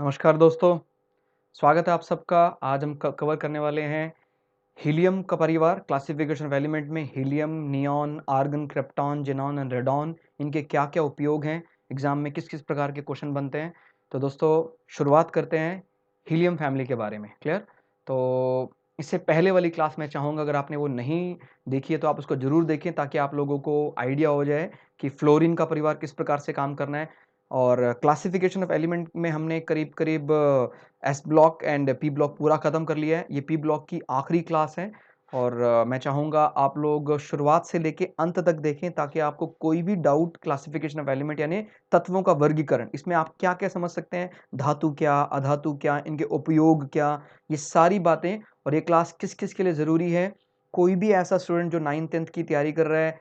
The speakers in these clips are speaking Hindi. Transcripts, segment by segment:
नमस्कार दोस्तों, स्वागत है आप सबका। आज हम कवर करने वाले हैं हीलियम का परिवार। क्लासिफिकेशन ऑफ एलिमेंट में helium, neon, argon, krypton, xenon and radon, इनके क्या-क्या उपयोग हैं, एग्जाम में किस-किस प्रकार के क्वेश्चन बनते हैं। तो दोस्तों शुरुआत करते हैं हीलियम फैमिली के बारे में। क्लियर? तो इससे पहले वाली क्लास मैं चाहूँगा अगर आपने वो नहीं देखी है तो आप उसको ज़रूर देखें ताकि आप लोगों को आइडिया हो जाए कि फ्लोरीन का परिवार किस प्रकार से काम करना है। और क्लासिफिकेशन ऑफ एलिमेंट में हमने करीब-करीब S block and P block पूरा खत्म कर लिया है। ये पी ब्लॉक की आखिरी क्लास है और मैं चाहूँगा आप लोग शुरुआत से लेके अंत तक देखें ताकि आपको कोई भी डाउट क्लासिफिकेशन ऑफ एलिमेंट यानी तत्वों का वर्गीकरण, इसमें आप क्या-क्या समझ सकते हैं, धातु क्या, अधातु क्या, इनके उपयोग क्या, ये सारी बातें। और ये क्लास किस-किस के लिए ज़रूरी है। कोई भी ऐसा स्टूडेंट जो 9th-10th की तैयारी कर रहा है,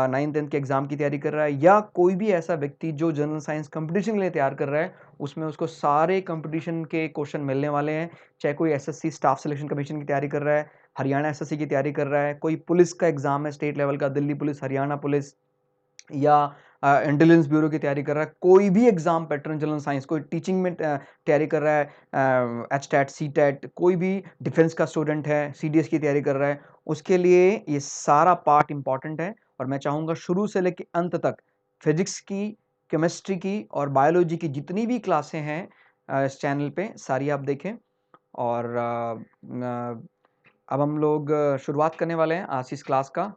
9th-10th के एग्जाम की तैयारी कर रहा है, या कोई भी ऐसा व्यक्ति जो जनरल साइंस कंपटीशन के लिए तैयार कर रहा है, उसमें उसको सारे कंपटीशन के क्वेश्चन मिलने वाले हैं। चाहे कोई एसएससी स्टाफ सिलेक्शन कमीशन की तैयारी कर रहा है, हरियाणा एसएससी की तैयारी कर रहा है, कोई पुलिस का एग्जाम है स्टेट लेवल का, दिल्ली पुलिस, हरियाणा पुलिस, या इंटेलिजेंस ब्यूरो की तैयारी कर रहा है, कोई भी एग्जाम पैटर्न जनरल साइंस, कोई टीचिंग में तैयारी कर रहा है, एचटेट, सीटेट, कोई भी डिफेंस का स्टूडेंट है, सीडीएस की तैयारी कर रहा है, उसके लिए ये सारा पार्ट इंपॉर्टेंट है। और मैं चाहूँगा शुरू से लेकर अंत तक फिजिक्स की, केमिस्ट्री की और बायोलॉजी की जितनी भी क्लासें हैं इस चैनल पे सारी आप देखें। और अब हम लोग शुरुआत करने वाले हैं आज इस क्लास का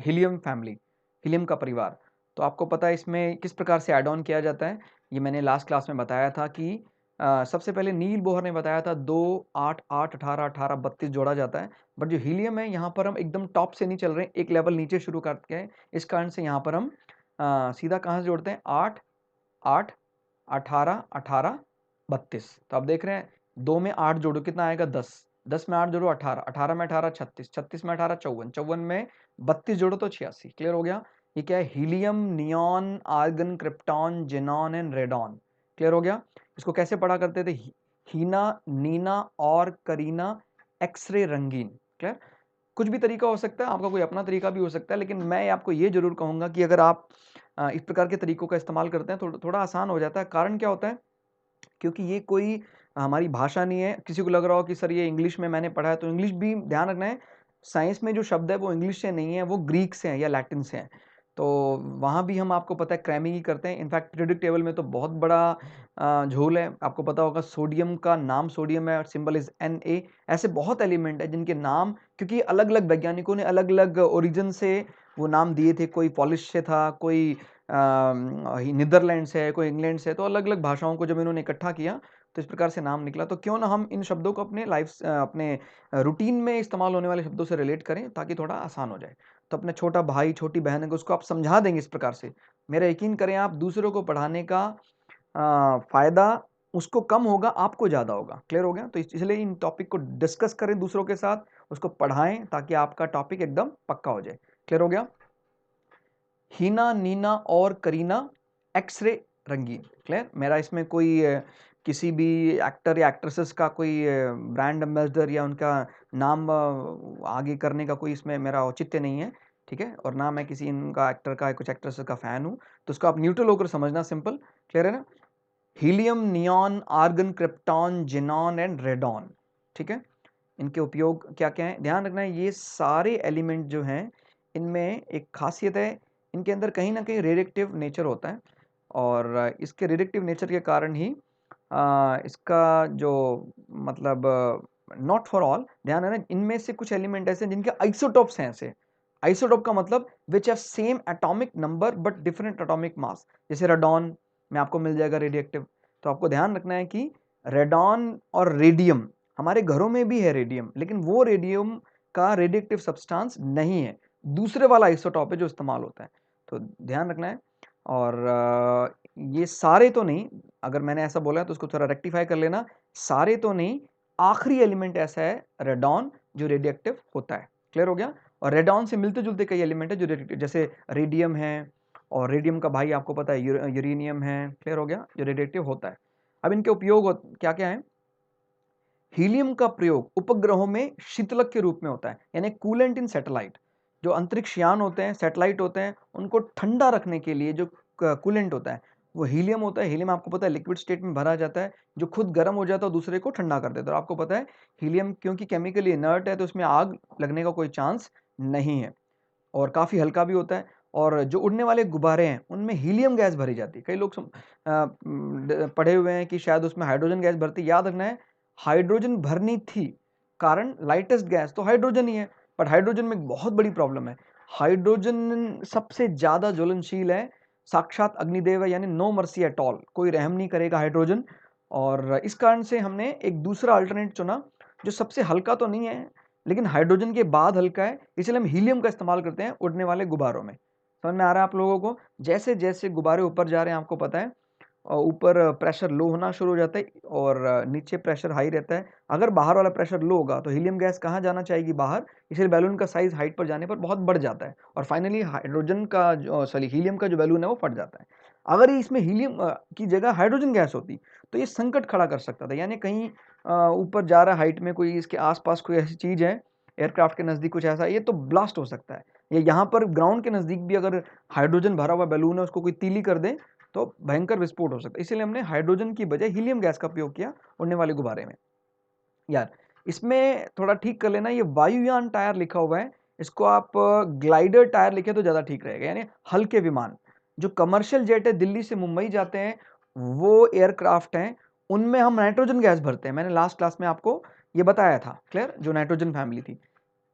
हीलियम फैमिली, हीलियम का परिवार। तो आपको पता है इसमें किस प्रकार से ऐड ऑन किया जाता है। ये मैंने लास्ट क्लास में बताया था कि सबसे पहले नील बोहर ने बताया था 2, 8, 8, 18, 18, 32 जोड़ा जाता है। बट जो हीलियम है यहाँ पर हम एकदम टॉप से नहीं चल रहे हैं, एक लेवल नीचे शुरू करते हैं। इस कारण से यहाँ पर हम सीधा कहाँ से जोड़ते हैं, 8, 8, 18, 18, 32। तो आप देख रहे हैं 2 में 8 जोड़ो कितना आएगा, 10, 10 में 8 जोड़ो 18, 18 में 18 36, 36 में 18 54, 54 में 32 जोड़ो तो 86। क्लियर हो गया। ये क्या है, helium, neon, argon, krypton, xenon and radon. Clear हो गया। इसको कैसे पढ़ा करते थे, हीना, नीना और करीना, एक्सरे रंगीन। क्लियर। कुछ भी तरीका हो सकता है, आपका कोई अपना तरीका भी हो सकता है, लेकिन मैं आपको ये जरूर कहूंगा कि अगर आप इस प्रकार के तरीकों का इस्तेमाल करते हैं तो थोड़ा आसान हो जाता है। कारण क्या होता है, क्योंकि ये कोई हमारी भाषा नहीं है। किसी को लग रहा हो कि सर ये इंग्लिश में मैंने पढ़ा है, तो इंग्लिश भी ध्यान रखना है, साइंस में जो शब्द है वो इंग्लिश से नहीं है, वो ग्रीक से है या लैटिन से है। तो वहाँ भी हम आपको पता है क्रैमिंग ही करते हैं। इनफैक्ट पीरियोडिक टेबल में तो बहुत बड़ा झोल है। आपको पता होगा सोडियम का नाम सोडियम है और सिंबल इज Na। ऐसे बहुत एलिमेंट है जिनके नाम, क्योंकि अलग अलग वैज्ञानिकों ने अलग अलग ओरिजिन से वो नाम दिए थे, कोई पॉलिश से था, कोई नीदरलैंड से है, कोई इंग्लैंड से है। तो अलग अलग भाषाओं को जब इन्होंने इकट्ठा किया तो इस प्रकार से नाम निकला। तो क्यों ना हम इन शब्दों को अपने अपने रूटीन में इस्तेमाल होने वाले शब्दों से रिलेट करें ताकि थोड़ा आसान हो जाए। तो अपने छोटा भाई, छोटी बहन है, उसको आप समझा देंगे इस प्रकार से, मेरा यकीन करें आप, दूसरों को पढ़ाने का फायदा उसको कम होगा, आपको ज्यादा होगा। क्लियर हो गया। तो इसलिए इन टॉपिक को डिस्कस करें दूसरों के साथ, उसको पढ़ाएं ताकि आपका टॉपिक एकदम पक्का हो जाए। क्लियर हो गया। हीना, नीना और करीना, एक्सरे रंगीन। क्लियर। मेरा इसमें कोई किसी भी एक्टर या एक्ट्रेसेस का कोई ब्रांड एम्बेसडर या उनका नाम आगे करने का कोई इसमें मेरा औचित्य नहीं है। ठीक है। और ना मैं किसी इनका एक्टर का, कुछ एक्ट्रेसेस का फैन हूँ। तो उसको आप न्यूट्रल होकर समझना, सिंपल। क्लियर है ना। Helium, neon, argon, krypton, xenon and radon. ठीक है। इनके उपयोग क्या क्या है ध्यान रखना है। ये सारे एलिमेंट जो हैं इनमें एक खासियत है, इनके अंदर कहीं ना कहीं रेडिएक्टिव नेचर होता है। और इसके रेडिएक्टिव नेचर के कारण ही इसका जो मतलब नॉट फॉर ऑल, ध्यान है ना, इनमें से कुछ एलिमेंट ऐसे हैं जिनके आइसोटोप्स हैं। ऐसे आइसोटोप का मतलब which have same atomic number but different atomic mass. जैसे रेडॉन में आपको मिल जाएगा रेडिएक्टिव। तो आपको ध्यान रखना है कि रेडॉन और रेडियम, हमारे घरों में भी है रेडियम, लेकिन वो रेडियम का रेडिएक्टिव सब्सटेंस नहीं है, दूसरे वाला आइसोटॉप है जो इस्तेमाल होता है। तो ध्यान रखना है। और ये सारे तो नहीं, अगर मैंने ऐसा बोला है तो उसको थोड़ा रेक्टिफाई कर लेना, सारे तो नहीं, आखिरी एलिमेंट ऐसा है रेडॉन जो रेडिएक्टिव होता है। क्लियर हो गया। और रेडॉन से मिलते जुलते कई एलिमेंट है जो रेडिएक्टिव, जैसे रेडियम है, और रेडियम का भाई आपको पता है यूरेनियम है। क्लियर हो गया, जो रेडिएक्टिव होता है। अब इनके उपयोग क्या क्या है। हीलियम का प्रयोग उपग्रहों में शीतलक के रूप में होता है, यानी कूलेंट इन सैटेलाइट। जो अंतरिक्ष यान होते हैं, सैटेलाइट होते हैं, उनको ठंडा रखने के लिए जो कूलेंट होता है वो हीलियम होता है। हीलियम आपको पता है लिक्विड स्टेट में भरा जाता है, जो खुद गर्म हो जाता है और दूसरे को ठंडा कर देता है। और आपको पता है हीलियम क्योंकि केमिकली इनर्ट है तो उसमें आग लगने का कोई चांस नहीं है और काफ़ी हल्का भी होता है। और जो उड़ने वाले गुब्बारे हैं उनमें हीलियम गैस भरी जाती है। कई लोग पढ़े हुए हैं कि शायद उसमें हाइड्रोजन गैस भरती है। याद रखना है हाइड्रोजन भरनी थी, कारण लाइटेस्ट गैस तो हाइड्रोजन ही है। बट हाइड्रोजन में एक बहुत बड़ी प्रॉब्लम है, हाइड्रोजन सबसे ज़्यादा ज्वलनशील है, साक्षात अग्निदेव है, यानी नो मर्सी एट ऑल, कोई रहम नहीं करेगा हाइड्रोजन। और इस कारण से हमने एक दूसरा अल्टरनेट चुना जो सबसे हल्का तो नहीं है लेकिन हाइड्रोजन के बाद हल्का है, इसलिए हम हीलियम का इस्तेमाल करते हैं उड़ने वाले गुब्बारों में। समझ में आ रहा है आप लोगों को? जैसे जैसे गुब्बारे ऊपर जा रहे हैं आपको पता है ऊपर प्रेशर लो होना शुरू हो जाता है और नीचे प्रेशर हाई रहता है। अगर बाहर वाला प्रेशर लो होगा तो हीलियम गैस कहाँ जाना चाहेगी? बाहर, इसलिए बैलून का साइज हाइट पर जाने पर बहुत बढ़ जाता है और फाइनली हाइड्रोजन का हीलियम का जो बैलून है वो फट जाता है। अगर इसमें हीलियम की जगह हाइड्रोजन गैस होती तो ये संकट खड़ा कर सकता था, यानी कहीं ऊपर जा रहा है हाइट में कोई, इसके आसपास कोई ऐसी चीज है एयरक्राफ्ट के नजदीक कुछ ऐसा, ये तो ब्लास्ट हो सकता है। या यहाँ पर ग्राउंड के नजदीक भी अगर हाइड्रोजन भरा हुआ बैलून है उसको कोई तीली कर दे तो भयंकर विस्फोट हो सकता है। इसलिए हमने हाइड्रोजन की बजाय हीलियम गैस का उपयोग किया उड़ने वाले गुब्बारे में। यार इसमें थोड़ा ठीक कर लेना, ये वायुयान टायर लिखा हुआ है, इसको आप ग्लाइडर टायर लिखे तो ज़्यादा ठीक रहेगा, यानी हल्के विमान। जो कमर्शियल जेट है दिल्ली से मुंबई जाते हैं वो एयरक्राफ्ट हैं, उनमें हम नाइट्रोजन गैस भरते हैं। मैंने लास्ट क्लास में आपको ये बताया था, क्लियर, जो नाइट्रोजन फैमिली थी।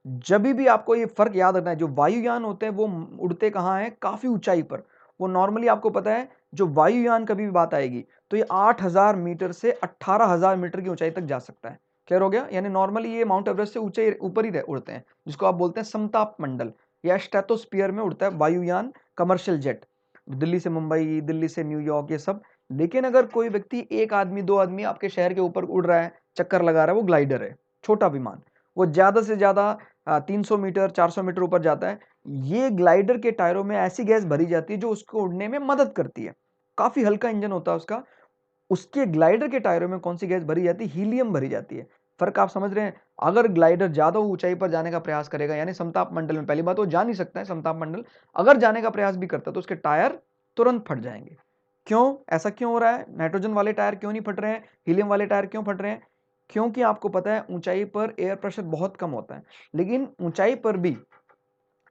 जब भी आपको ये फर्क याद रखना है, जो वायुयान होते हैं वो उड़ते कहाँ हैं? काफी ऊंचाई पर। वो नॉर्मली आपको पता है जो वायुयान कभी भी बात आएगी तो ये 8000 मीटर से 18000 मीटर की ऊंचाई तक जा सकता है। क्लियर हो गया? यानी नॉर्मली ये माउंट एवरेस्ट से ऊंचे ऊपर ही उड़ते हैं, जिसको आप बोलते हैं समताप मंडल या स्ट्रेटोस्फीयर में उड़ता है वायुयान, कमर्शियल जेट, दिल्ली से मुंबई, दिल्ली से न्यूयॉर्क, ये सब। लेकिन अगर कोई व्यक्ति, एक आदमी, दो आदमी आपके शहर के ऊपर उड़ रहा है, चक्कर लगा रहा है, वो ग्लाइडर है, छोटा विमान। वो ज्यादा से ज्यादा 300 मीटर 400 मीटर ऊपर जाता है। ये ग्लाइडर के टायरों में ऐसी गैस भरी जाती है जो उसको उड़ने में मदद करती है। काफी हल्का इंजन होता है उसका। उसके ग्लाइडर के टायरों में कौन सी गैस भरी जाती है? हीलियम भरी जाती है। फर्क आप समझ रहे हैं? अगर ग्लाइडर ज्यादा ऊंचाई पर जाने का प्रयास करेगा, यानी समताप मंडल में, पहली बात वो जा नहीं सकता है समताप मंडल, अगर जाने का प्रयास भी करता है तो उसके टायर तुरंत फट जाएंगे। क्यों? ऐसा क्यों हो रहा है? नाइट्रोजन वाले टायर क्यों नहीं फट रहे हैं, हीलियम वाले टायर क्यों फट रहे हैं? क्योंकि आपको पता है ऊंचाई पर एयर प्रेशर बहुत कम होता है, लेकिन ऊंचाई पर भी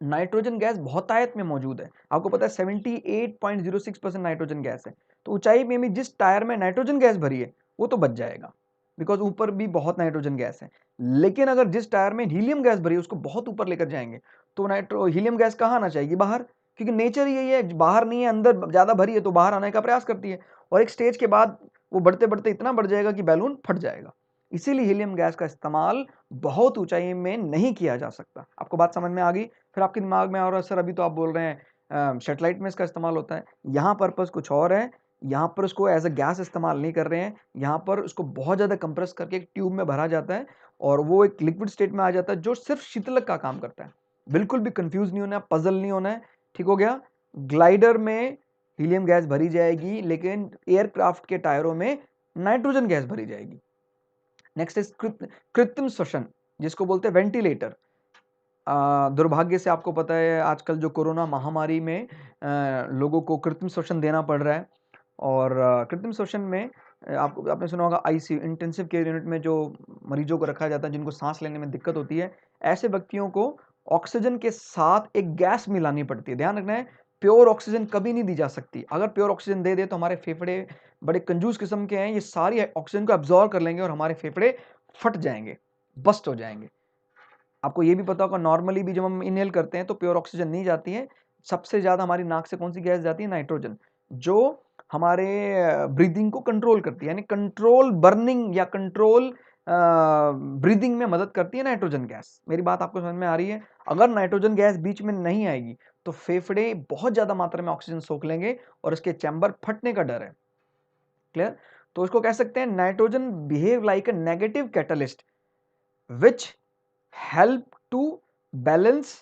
नाइट्रोजन गैस बहुतायत में मौजूद है। आपको पता है 78.06% नाइट्रोजन गैस है। तो ऊंचाई में भी जिस टायर में नाइट्रोजन गैस भरी है वो तो बच जाएगा, बिकॉज ऊपर भी बहुत नाइट्रोजन गैस है। लेकिन अगर जिस टायर में हीलियम गैस भरी है उसको बहुत ऊपर लेकर जाएंगे तो हीलियम गैस कहाँ आना चाहिए? बाहर, क्योंकि नेचर यही है, बाहर नहीं है, अंदर ज्यादा भरी है तो बाहर आने का प्रयास करती है। और एक स्टेज के बाद वो बढ़ते बढ़ते इतना बढ़ जाएगा कि बैलून फट जाएगा। इसीलिए हीलियम गैस का इस्तेमाल बहुत ऊंचाई में नहीं किया जा सकता। आपको बात समझ में आ गई? फिर आपके दिमाग में आ रहा है, सर अभी तो आप बोल रहे हैं सैटेलाइट में इसका इस्तेमाल होता है। यहाँ पर्पस कुछ और है, यहाँ पर उसको एज अ गैस इस्तेमाल नहीं कर रहे हैं, यहाँ पर उसको बहुत ज़्यादा कंप्रेस करके एक ट्यूब में भरा जाता है और वो एक लिक्विड स्टेट में आ जाता है जो सिर्फ शीतलक का काम करता है। बिल्कुल भी कंफ्यूज नहीं होना है, पजल नहीं होना है, ठीक हो गया? ग्लाइडर में हीलियम गैस भरी जाएगी लेकिन एयरक्राफ्ट के टायरों में नाइट्रोजन गैस भरी जाएगी। नेक्स्ट इज कृत्रिम श्वसन, जिसको बोलते हैं वेंटिलेटर। दुर्भाग्य से आपको पता है आजकल जो कोरोना महामारी में लोगों को कृत्रिम श्वसन देना पड़ रहा है। और कृत्रिम श्वसन में आपने सुना होगा आईसीयू, इंटेंसिव केयर यूनिट में जो मरीजों को रखा जाता है जिनको सांस लेने में दिक्कत होती है, ऐसे व्यक्तियों को ऑक्सीजन के साथ एक गैस मिलानी पड़ती है। ध्यान रखना है, प्योर ऑक्सीजन कभी नहीं दी जा सकती। अगर प्योर ऑक्सीजन दे दे तो हमारे फेफड़े बड़े कंजूस किस्म के हैं, ये सारी ऑक्सीजन को एब्जॉर्ब कर लेंगे और हमारे फेफड़े फट जाएंगे, बस्ट हो जाएंगे। आपको ये भी पता होगा नॉर्मली भी जब हम इनहेल करते हैं तो प्योर ऑक्सीजन नहीं जाती है, सबसे ज्यादा हमारी नाक से कौन सी गैस जाती है? नाइट्रोजन, जो हमारे ब्रीदिंग को कंट्रोल करती है, यानी कंट्रोल बर्निंग या कंट्रोल ब्रीदिंग में मदद करती है नाइट्रोजन गैस। मेरी बात आपको समझ में आ रही है? अगर नाइट्रोजन गैस बीच में नहीं आएगी तो फेफड़े बहुत ज्यादा मात्रा में ऑक्सीजन सोख लेंगे और इसके चैम्बर फटने का डर है। क्लियर? तो इसको कह सकते हैं nitrogen behave like a negative catalyst which help to balance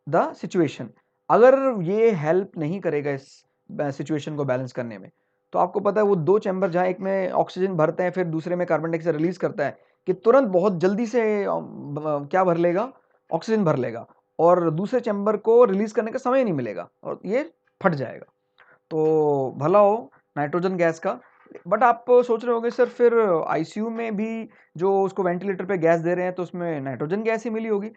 the situation. अगर ये हेल्प नहीं करेगा इस सिचुएशन को बैलेंस करने में, तो आपको पता है वो दो चैम्बर जहां एक में ऑक्सीजन भरते हैं फिर दूसरे में कार्बन डाइऑक्साइड रिलीज करता है, कि तुरंत बहुत जल्दी से क्या भर लेगा? ऑक्सीजन भर लेगा और दूसरे चैम्बर को रिलीज करने का समय नहीं मिलेगा और ये फट जाएगा। तो भला हो नाइट्रोजन गैस का। बट आप सोच रहे होंगे सर फिर आईसीयू में भी जो उसको वेंटिलेटर पे गैस दे रहे हैं तो उसमें नाइट्रोजन गैस ही मिली होगी।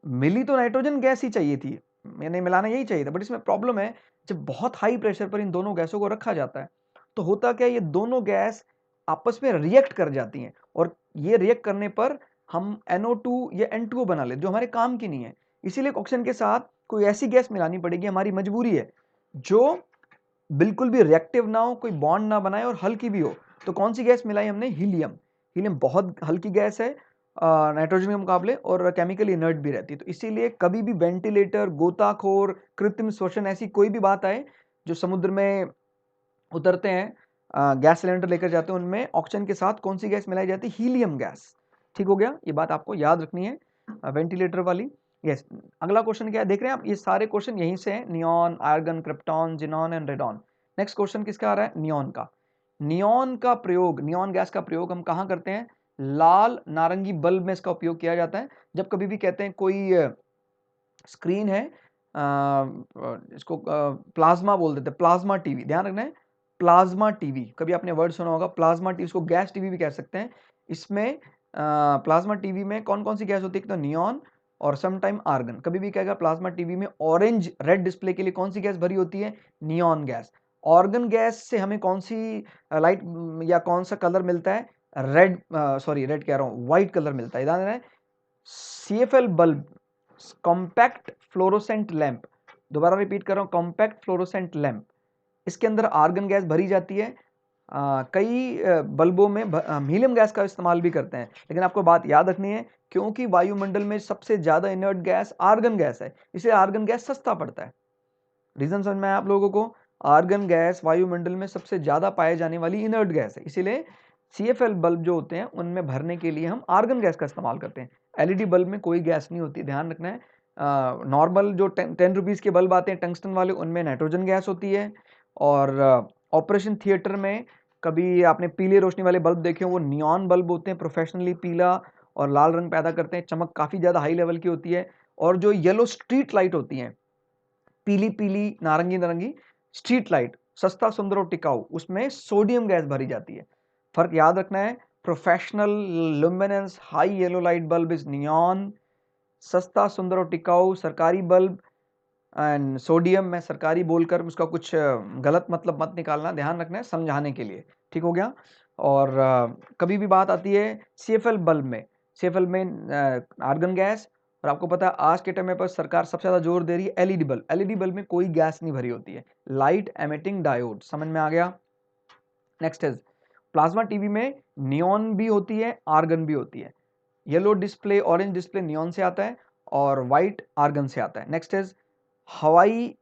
मिली तो नाइट्रोजन गैस ही चाहिए थी, मैंने मिलाना यही चाहिए था। बट इसमें प्रॉब्लम है, जब बहुत हाई प्रेशर पर इन दोनों गैसों को रखा जाता है तो होता क्या है, ये दोनों गैस आपस में रिएक्ट कर जाती हैं और ये रिएक्ट करने पर हम NO2 या N2O बना लेते जो हमारे काम की नहीं है। इसीलिए ऑक्सीजन के साथ कोई ऐसी गैस मिलानी पड़ेगी, हमारी मजबूरी है, जो बिल्कुल भी रिएक्टिव ना हो, कोई बॉन्ड ना बनाए और हल्की भी हो। तो कौन सी गैस मिलाई हमने? हीलियम। हीलियम बहुत हल्की गैस है नाइट्रोजन के मुकाबले और केमिकली इनर्ट भी रहती है। तो इसीलिए कभी भी वेंटिलेटर, गोताखोर, कृत्रिम श्वसन, ऐसी कोई भी बात आए, जो समुद्र में उतरते हैं, गैस सिलेंडर लेकर जाते हैं, उनमें ऑक्सीजन के साथ कौन सी गैस मिलाई जाती है? Helium gas. ठीक हो गया, ये बात आपको याद रखनी है वेंटिलेटर वाली। यस, अगला क्वेश्चन क्या है देख रहे हैं आप, ये सारे क्वेश्चन यहीं से हैं, neon, argon, krypton, xenon and radon. Next question किसका आ रहा है? नियॉन का। नियॉन का प्रयोग, नियॉन गैस का प्रयोग हम कहाँ करते हैं? लाल नारंगी बल्ब में इसका उपयोग किया जाता है। जब कभी भी कहते हैं कोई स्क्रीन है, इसको प्लाज्मा बोल देते हैं, प्लाज्मा टीवी, ध्यान रखना है, प्लाज्मा टीवी। कभी आपने वर्ड सुना होगा प्लाज्मा टीवी, इसको गैस टीवी भी कह सकते हैं। इसमें प्लाज्मा टीवी में कौन कौन सी गैस होती है? तो नियॉन और समटाइम आर्गन। कभी भी कहेगा प्लाज्मा टीवी में ऑरेंज रेड डिस्प्ले के लिए कौन सी गैस भरी होती है? Neon gas. ऑर्गन गैस से हमें कौन सी लाइट या कौन सा कलर मिलता है? रेड, सॉरी रेड कह रहा हूँ, व्हाइट कलर मिलता है। ध्यान देना है, CFL bulb, compact fluorescent lamp, दोबारा रिपीट कर रहा हूं, कॉम्पैक्ट फ्लोरोसेंट लैंप, इसके अंदर आर्गन गैस भरी जाती है। कई बल्बों में हम हीलियम गैस का इस्तेमाल भी करते हैं, लेकिन आपको बात याद रखनी है, क्योंकि वायुमंडल में सबसे ज्यादा इनर्ट गैस आर्गन गैस है, इसलिए आर्गन गैस सस्ता पड़ता है। रीजन समझ में आया आप लोगों को? आर्गन गैस वायुमंडल में सबसे ज्यादा पाए जाने वाली इनर्ट गैस है, इसीलिए CFL बल्ब जो होते हैं उनमें भरने के लिए हम आर्गन गैस का इस्तेमाल करते हैं। LED बल्ब में कोई गैस नहीं होती, ध्यान रखना है। नॉर्मल जो 10 रुपीज़ के बल्ब आते हैं टंगस्टन वाले, उनमें नाइट्रोजन गैस होती है। और ऑपरेशन थिएटर में कभी आपने पीले रोशनी वाले बल्ब देखे हो, वो नियॉन बल्ब होते हैं, प्रोफेशनली पीला और लाल रंग पैदा करते हैं, चमक काफ़ी ज़्यादा हाई लेवल की होती है। और जो येलो स्ट्रीट लाइट होती हैं, पीली पीली नारंगी नारंगी स्ट्रीट लाइट, सस्ता सुंदर और टिकाऊ, उसमें सोडियम गैस भरी जाती है। फर्क याद रखना है, professional luminous high yellow light bulb is neon, सस्ता सुंदर और टिकाऊ सरकारी बल्ब एंड सोडियम। में सरकारी बोलकर उसका कुछ गलत मतलब मत निकालना, ध्यान रखना है समझाने के लिए, ठीक हो गया। और कभी भी बात आती है CFL बल्ब में, CFL में आर्गन गैस, और आपको पता है आज के टाइम में पर सरकार सबसे ज्यादा जोर दे रही है LED बल्ब। LED बल्ब में कोई गैस नहीं भरी होती है, लाइट एमिटिंग डायोड, समझ में आ गया। नेक्स्ट इज प्लाज्मा टीवी में नियॉन भी होती है, आर्गन भी होती है। Yellow display, orange display neon से आता है और व्हाइट आर्गन से आता है। नेक्स्ट इज हवाई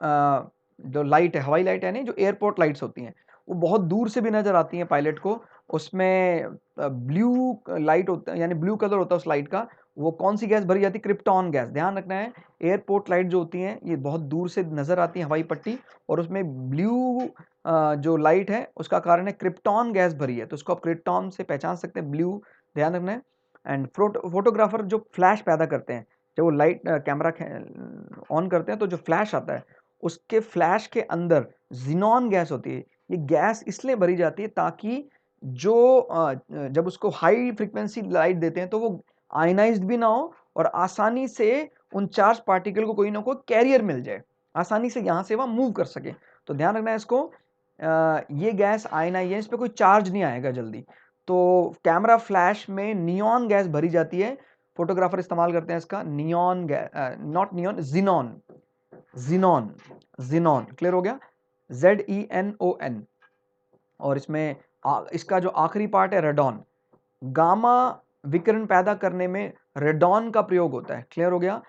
जो लाइट है, हवाई लाइट है नहीं, जो एयरपोर्ट लाइट्स होती हैं, वो बहुत दूर से भी नजर आती हैं पायलट को, उसमें ब्लू लाइट होता है, यानी ब्लू कलर होता है उस लाइट का, वो कौन सी गैस भरी जाती है? Krypton gas. ध्यान रखना है, एयरपोर्ट लाइट जो होती हैं ये बहुत दूर से नजर आती है, हवाई पट्टी, और उसमें ब्लू जो लाइट है उसका कारण है क्रिप्टॉन गैस भरी है, तो उसको आप क्रिप्टॉन से पहचान सकते हैं, ब्लू, ध्यान रखना है। एंड फोटोग्राफर जो फ्लैश पैदा करते हैं, जब वो लाइट कैमरा ऑन करते हैं तो जो फ्लैश आता है, उसके फ्लैश के अंदर जिनॉन गैस होती है। ये गैस इसलिए भरी जाती है ताकि जो जब उसको हाई फ्रीक्वेंसी लाइट देते हैं तो वो आयनाइज्ड भी ना हो और आसानी से उन चार्ज पार्टिकल को कोई ना कोई कैरियर मिल जाए, आसानी से यहाँ से वहाँ मूव कर सके। तो ध्यान रखना है इसको, ये गैस आयनाइज है, इस पर कोई चार्ज नहीं आएगा जल्दी। तो कैमरा फ्लैश में नियॉन गैस भरी जाती है, फोटोग्राफर इस्तेमाल करते हैं इसका neon gas, not neon, xenon, xenon, xenon, clear हो गया, ZENON। और इसमें इसका जो आखिरी पार्ट है रेडॉन, गामा विकिरण पैदा करने में रेडॉन का प्रयोग होता है, क्लियर हो गया।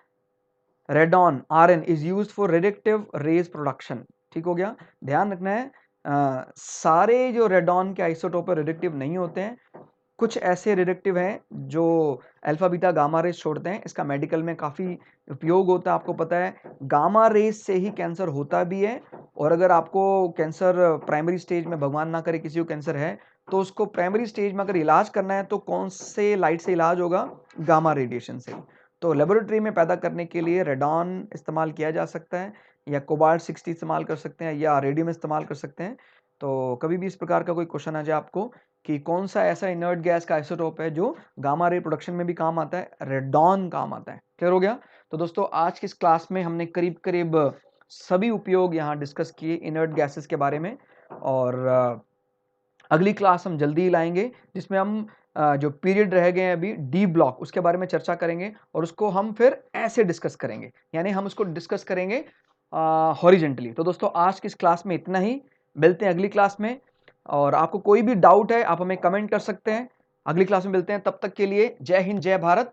Radon RN is used for radioactive rays production, ठीक हो गया। ध्यान रखना है, सारे जो रेडॉन के आइसोटोप रेडिएक्टिव नहीं होते हैं, कुछ ऐसे रेडिएक्टिव हैं जो अल्फा बीटा गामा रेज छोड़ते हैं, इसका मेडिकल में काफ़ी उपयोग होता है। आपको पता है गामा रेज से ही कैंसर होता भी है, और अगर आपको कैंसर प्राइमरी स्टेज में, भगवान ना करे किसी को कैंसर है, तो उसको प्राइमरी स्टेज में अगर इलाज करना है तो कौन से लाइट से इलाज होगा? गामा रेडिएशन से। तो लेबोरेटरी में पैदा करने के लिए रेडॉन इस्तेमाल किया जा सकता है, या कोबाल्ट 60 इस्तेमाल कर सकते हैं या रेडियम इस्तेमाल कर सकते हैं। तो कभी भी इस प्रकार का कोई क्वेश्चन आ जाए आपको कि कौन सा ऐसा इनर्ट गैस का आइसोटोप है जो गामा रे प्रोडक्शन में भी काम आता है, रेडॉन काम आता है। क्लियर हो गया? तो दोस्तों आज की इस क्लास में हमने करीब करीब सभी उपयोग यहाँ डिस्कस किए इनर्ट गैसेस के बारे में, और अगली क्लास हम जल्दी ही लाएंगे जिसमें हम जो पीरियड रह गए हैं अभी डी ब्लॉक उसके बारे में चर्चा करेंगे, और उसको हम फिर ऐसे डिस्कस करेंगे, यानी हम उसको डिस्कस करेंगे हॉरिजेंटली। तो दोस्तों आज की इस क्लास में इतना ही, मिलते हैं अगली क्लास में। और आपको कोई भी डाउट है आप हमें कमेंट कर सकते हैं। अगली क्लास में मिलते हैं, तब तक के लिए जय हिंद जय भारत।